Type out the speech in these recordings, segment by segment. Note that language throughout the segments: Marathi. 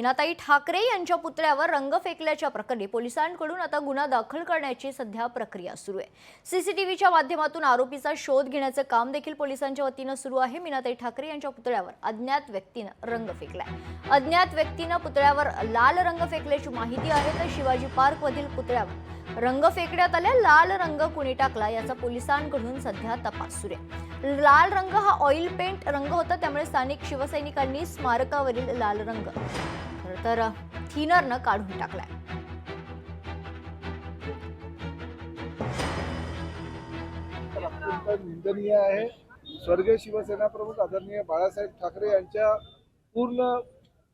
मीनाताई ठाकरे यांच्या पुतळ्यावर रंग फेकल्याच्या प्रकरणी पोलिसांकडून आता गुन्हा दाखल करण्याची सध्या प्रक्रिया सुरू आहे। सीसीटीव्हीच्या माध्यमातून आरोपीचा शोध घेण्याचे काम देखील पोलिसांच्या वतीने सुरू आहे। मीनाताई ठाकरे यांच्या पुतळ्यावर अज्ञात व्यक्तीने रंग फेकलाय। अज्ञात व्यक्तीने पुतळ्यावर लाल रंग फेकल्याची माहिती आहे। तर शिवाजी पार्क मधील पुतळ्यावर रंग फेकण्यात आले। लाल रंग कुणी टाकला याचा पोलिसांकडून सध्या तपास सुरू आहे। लाल रंग हा ऑइल पेंट रंग होता, त्यामुळे स्थानिक शिवसैनिकांनी स्मारकावरील लाल रंग तर थिनरनं काढून टाकलाय। अत्यंत निंदनीय आहे। स्वर्गीय शिवसेना प्रमुख आदरणीय बाळासाहेब ठाकरे यांच्या पूर्ण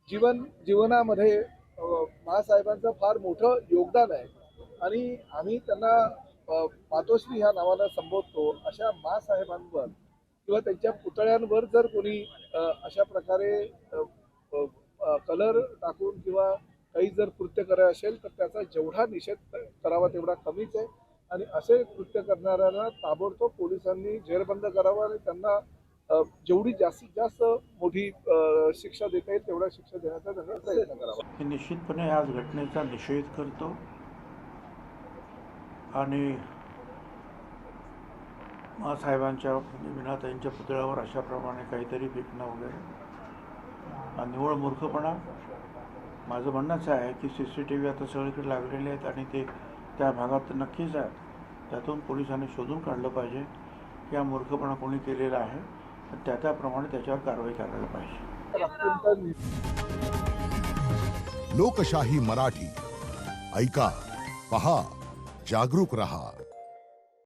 जीवनामध्ये महासाहेबांचं फार मोठं योगदान आहे आणि आम्ही त्यांना मातोश्री ह्या नावानं संबोधतो। अशा महासाहेबांवर किंवा त्यांच्या पुतळ्यांवर जर कोणी अशा प्रकारे कलर टाकून किंवा काही जर कृत्य करायचं असेल तर त्याचा जेवढा निषेध करावा तेवढा कमीच आहे आणि असे कृत्य करणाऱ्यांना ताबडतोब पोलिसांनी जेरबंद करावं आणि त्यांना जेवढी जास्तीत जास्त मोठी शिक्षा देता येईल तेवढा शिक्षा देण्याचा त्यांनी प्रयत्न करावा। निश्चितपणे आज घटनेचा निषेध करतो आणि मासाहेबांच्या मीनाताईंच्या पुतळ्यावर अशा प्रमाणे काहीतरी फेकणं वगैरे हा निव्वळ मूर्खपणा। माझं म्हणणंच आहे की सीसीटीव्ही आता सगळीकडे लागलेले आहेत आणि ते त्या भागात नक्कीच आहेत। त्यातून पोलिसांनी शोधून काढलं पाहिजे की हा मूर्खपणा कोणी केलेला आहे, त्याप्रमाणे त्याच्यावर कारवाई करायला पाहिजे। लोकशाही मराठी ऐका, पहा, जागरूक रहा।